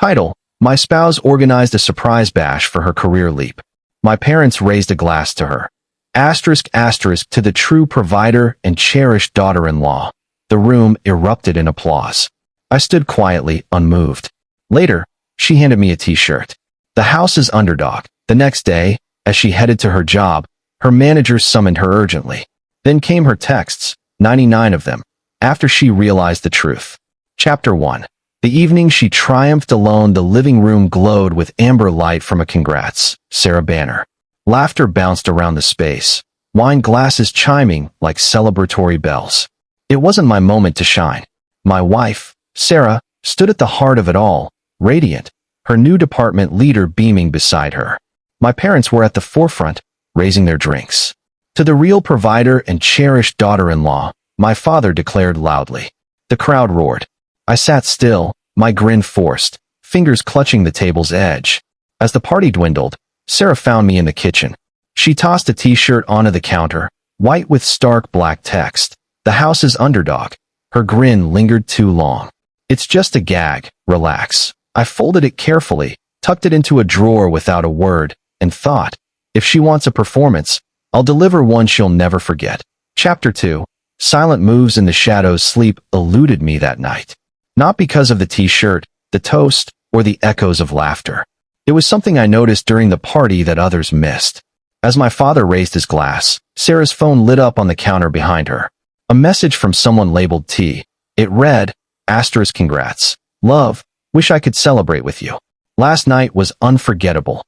Title: My spouse organized a surprise bash for her career leap. My parents raised a glass to her. To the true provider and cherished daughter-in-law. The room erupted in applause. I stood quietly, unmoved. Later, she handed me a t-shirt. The house's underdog. The next day, as she headed to her job, her manager summoned her urgently. Then came her texts, 99 of them, after she realized the truth. Chapter 1. The evening she triumphed alone, the living room glowed with amber light from a congrats, Sarah banner. Laughter bounced around the space, wine glasses chiming like celebratory bells. It wasn't my moment to shine. My wife, Sarah, stood at the heart of it all, radiant, her new department leader beaming beside her. My parents were at the forefront, raising their drinks. To the real provider and cherished daughter-in-law, my father declared loudly. The crowd roared. I sat still, my grin forced, fingers clutching the table's edge. As the party dwindled, Sarah found me in the kitchen. She tossed a t-shirt onto the counter, white with stark black text. The house's underdog. Her grin lingered too long. It's just a gag, relax. I folded it carefully, tucked it into a drawer without a word, and thought, if she wants a performance, I'll deliver one she'll never forget. Chapter 2. Silent moves in the shadows. Sleep eluded me that night. Not because of the t-shirt, the toast, or the echoes of laughter. It was something I noticed during the party that others missed. As my father raised his glass, Sarah's phone lit up on the counter behind her. A message from someone labeled T. It read, congrats. Love, wish I could celebrate with you. Last night was unforgettable.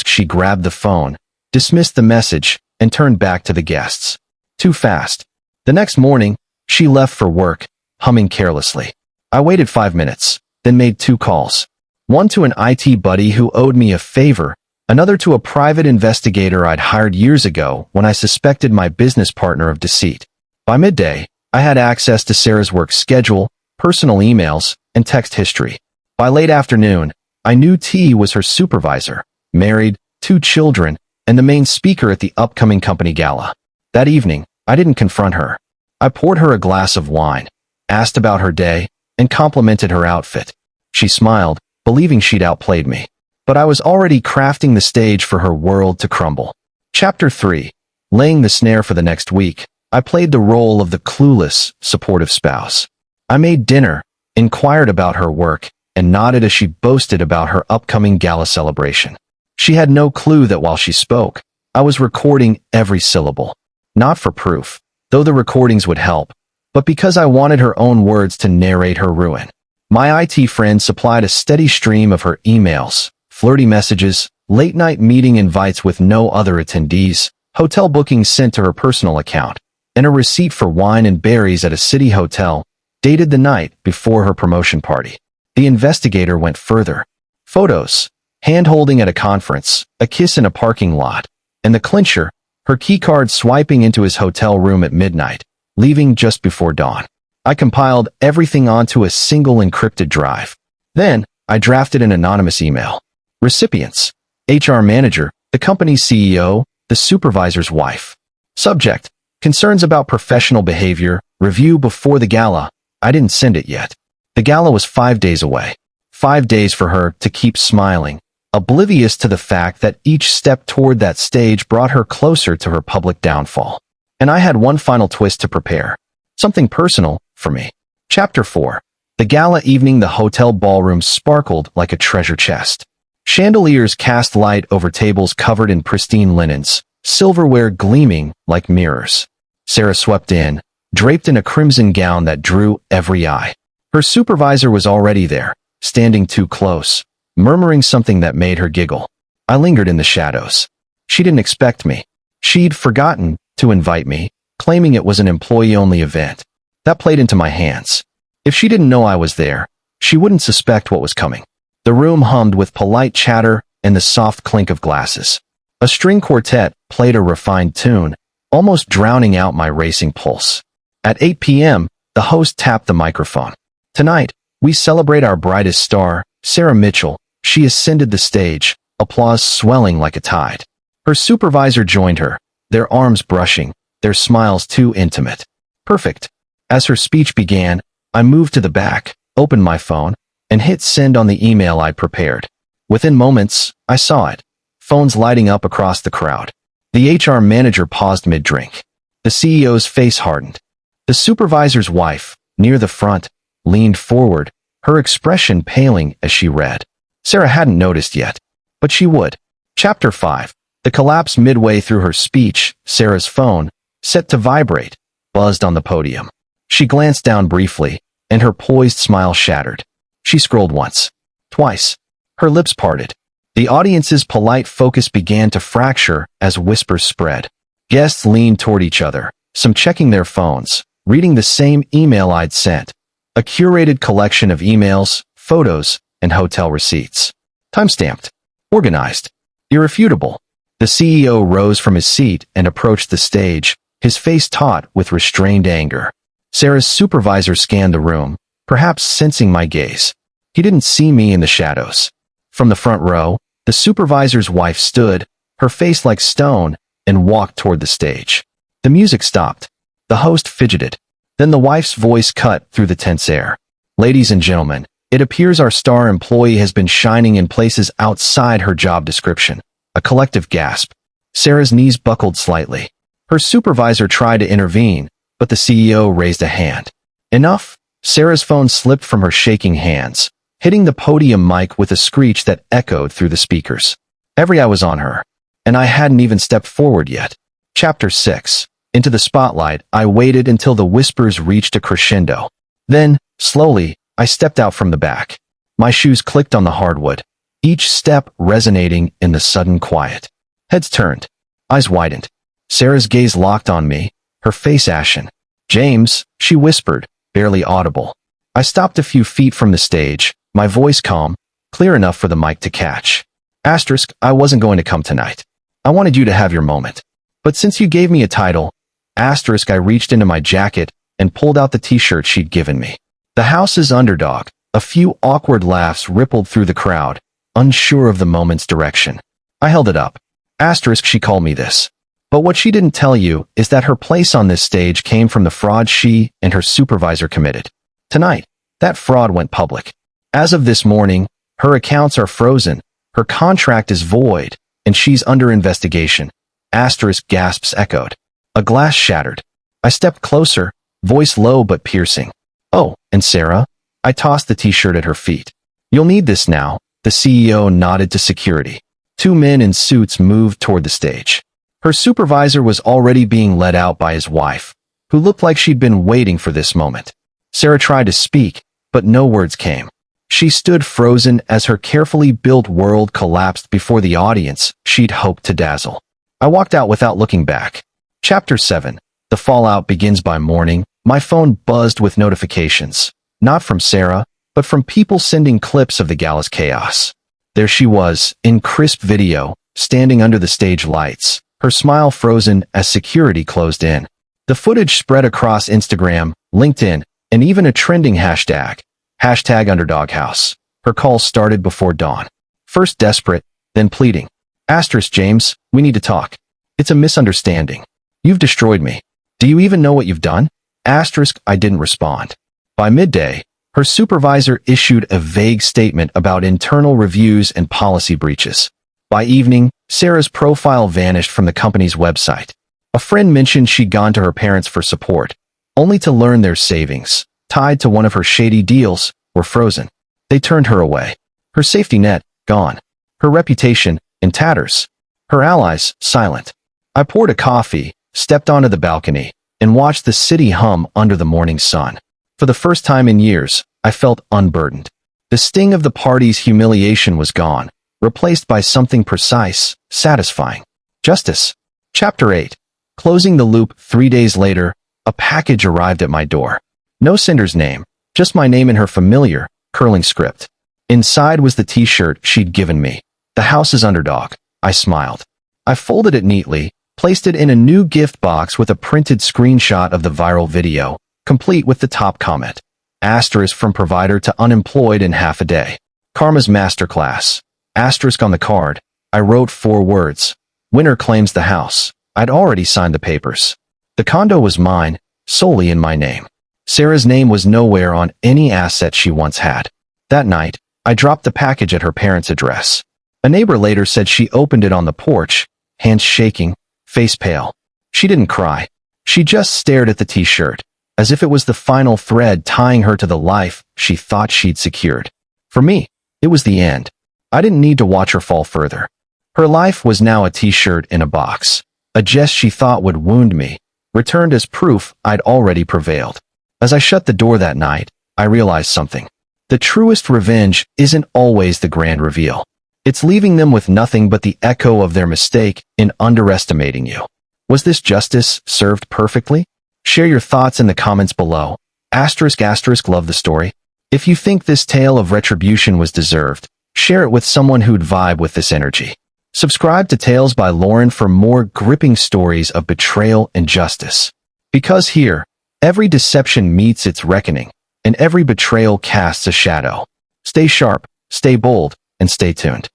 She grabbed the phone, dismissed the message, and turned back to the guests. Too fast. The next morning, she left for work, humming carelessly. I waited 5 minutes, then made 2 calls. One to an IT buddy who owed me a favor, another to a private investigator I'd hired years ago when I suspected my business partner of deceit. By midday, I had access to Sarah's work schedule, personal emails, and text history. By late afternoon, I knew T was her supervisor, married, 2 children, and the main speaker at the upcoming company gala. That evening, I didn't confront her. I poured her a glass of wine, asked about her day, and complimented her outfit. She smiled, believing she'd outplayed me. But I was already crafting the stage for her world to crumble. Chapter 3. Laying the snare for the next week, I played the role of the clueless, supportive spouse. I made dinner, inquired about her work, and nodded as she boasted about her upcoming gala celebration. She had no clue that while she spoke, I was recording every syllable. Not for proof, though the recordings would help, but because I wanted her own words to narrate her ruin. My IT friend supplied a steady stream of her emails, flirty messages, late-night meeting invites with no other attendees, hotel bookings sent to her personal account, and a receipt for wine and berries at a city hotel, dated the night before her promotion party. The investigator went further. Photos, hand-holding at a conference, a kiss in a parking lot, and the clincher, her keycard swiping into his hotel room at midnight, leaving just before dawn. I compiled everything onto a single encrypted drive. Then, I drafted an anonymous email. Recipients: HR manager, the company's CEO, the supervisor's wife. Subject: concerns about professional behavior, review before the gala. I didn't send it yet. The gala was 5 days away. 5 days for her to keep smiling, oblivious to the fact that each step toward that stage brought her closer to her public downfall. And I had one final twist to prepare. Something personal, for me. Chapter 4. The gala evening. The hotel ballroom sparkled like a treasure chest. Chandeliers cast light over tables covered in pristine linens, silverware gleaming like mirrors. Sarah swept in, draped in a crimson gown that drew every eye. Her supervisor was already there, standing too close, murmuring something that made her giggle. I lingered in the shadows. She didn't expect me. She'd forgotten to invite me, claiming it was an employee-only event. That played into my hands. If she didn't know I was there, she wouldn't suspect what was coming. The room hummed with polite chatter and the soft clink of glasses. A string quartet played a refined tune, almost drowning out my racing pulse. At 8 p.m., the host tapped the microphone. Tonight, we celebrate our brightest star, Sarah Mitchell. She ascended the stage, applause swelling like a tide. Her supervisor joined her, their arms brushing, their smiles too intimate. Perfect. As her speech began, I moved to the back, opened my phone, and hit send on the email I'd prepared. Within moments, I saw it. Phones lighting up across the crowd. The HR manager paused mid-drink. The CEO's face hardened. The supervisor's wife, near the front, leaned forward, her expression paling as she read. Sarah hadn't noticed yet, but she would. Chapter 5. The collapse midway through her speech, Sarah's phone, set to vibrate, buzzed on the podium. She glanced down briefly, and her poised smile shattered. She scrolled once. Twice. Her lips parted. The audience's polite focus began to fracture as whispers spread. Guests leaned toward each other, some checking their phones, reading the same email I'd sent. A curated collection of emails, photos, and hotel receipts. Timestamped. Organized. Irrefutable. The CEO rose from his seat and approached the stage, his face taut with restrained anger. Sarah's supervisor scanned the room, perhaps sensing my gaze. He didn't see me in the shadows. From the front row, the supervisor's wife stood, her face like stone, and walked toward the stage. The music stopped. The host fidgeted. Then the wife's voice cut through the tense air. Ladies and gentlemen, it appears our star employee has been shining in places outside her job description. A collective gasp. Sarah's knees buckled slightly. Her supervisor tried to intervene, but the CEO raised a hand. Enough. Sarah's phone slipped from her shaking hands, hitting the podium mic with a screech that echoed through the speakers. Every eye was on her, and I hadn't even stepped forward yet. Chapter 6. Into the spotlight, I waited until the whispers reached a crescendo. Then, slowly, I stepped out from the back. My shoes clicked on the hardwood, each step resonating in the sudden quiet. Heads turned. Eyes widened. Sarah's gaze locked on me, her face ashen. "James," she whispered, barely audible. I stopped a few feet from the stage, my voice calm, clear enough for the mic to catch. Asterisk, I wasn't going to come tonight. I wanted you to have your moment. But since you gave me a title, asterisk, I reached into my jacket and pulled out the t-shirt she'd given me. The house's underdog. A few awkward laughs rippled through the crowd, unsure of the moment's direction. I held it up. Asterisk, she called me this. But what she didn't tell you is that her place on this stage came from the fraud she and her supervisor committed. Tonight, that fraud went public. As of this morning, her accounts are frozen, her contract is void, and she's under investigation. Asterisk gasps echoed. A glass shattered. I stepped closer, voice low but piercing. Oh, and Sarah? I tossed the t-shirt at her feet. You'll need this now. The CEO nodded to security. Two men in suits moved toward the stage. Her supervisor was already being led out by his wife, who looked like she'd been waiting for this moment. Sarah tried to speak, but no words came. She stood frozen as her carefully built world collapsed before the audience she'd hoped to dazzle. I walked out without looking back. Chapter 7. The fallout begins by morning. My phone buzzed with notifications, not from Sarah, but from people sending clips of the gala's chaos. There she was, in crisp video, standing under the stage lights, her smile frozen as security closed in. The footage spread across Instagram, LinkedIn, and even a trending hashtag. Hashtag underdog house. Her call started before dawn. First desperate, then pleading. Asterisk, James, we need to talk. It's a misunderstanding. You've destroyed me. Do you even know what you've done? Asterisk, I didn't respond. By midday, her supervisor issued a vague statement about internal reviews and policy breaches. By evening, Sarah's profile vanished from the company's website. A friend mentioned she'd gone to her parents for support, only to learn their savings, tied to one of her shady deals, were frozen. They turned her away. Her safety net, gone. Her reputation, in tatters. Her allies, silent. I poured a coffee, stepped onto the balcony, and watched the city hum under the morning sun. For the first time in years, I felt unburdened. The sting of the party's humiliation was gone, replaced by something precise, satisfying. Justice. Chapter 8. Closing the loop. 3 days later, a package arrived at my door. No sender's name, just my name in her familiar, curling script. Inside was the t-shirt she'd given me. The house's underdog. I smiled. I folded it neatly, placed it in a new gift box with a printed screenshot of the viral video, complete with the top comment. Asterisk from provider to unemployed in half a day. Karma's masterclass. Asterisk on the card. I wrote 4 words. Winner claims the house. I'd already signed the papers. The condo was mine, solely in my name. Sarah's name was nowhere on any asset she once had. That night, I dropped the package at her parents' address. A neighbor later said she opened it on the porch, hands shaking, face pale. She didn't cry. She just stared at the t-shirt, as if it was the final thread tying her to the life she thought she'd secured. For me, it was the end. I didn't need to watch her fall further. Her life was now a t-shirt in a box. A jest she thought would wound me, returned as proof I'd already prevailed. As I shut the door that night, I realized something. The truest revenge isn't always the grand reveal. It's leaving them with nothing but the echo of their mistake in underestimating you. Was this justice served perfectly? Share your thoughts in the comments below. Love the story. If you think this tale of retribution was deserved, share it with someone who'd vibe with this energy. Subscribe to Tales by Lauren for more gripping stories of betrayal and justice. Because here, every deception meets its reckoning, and every betrayal casts a shadow. Stay sharp, stay bold, and stay tuned.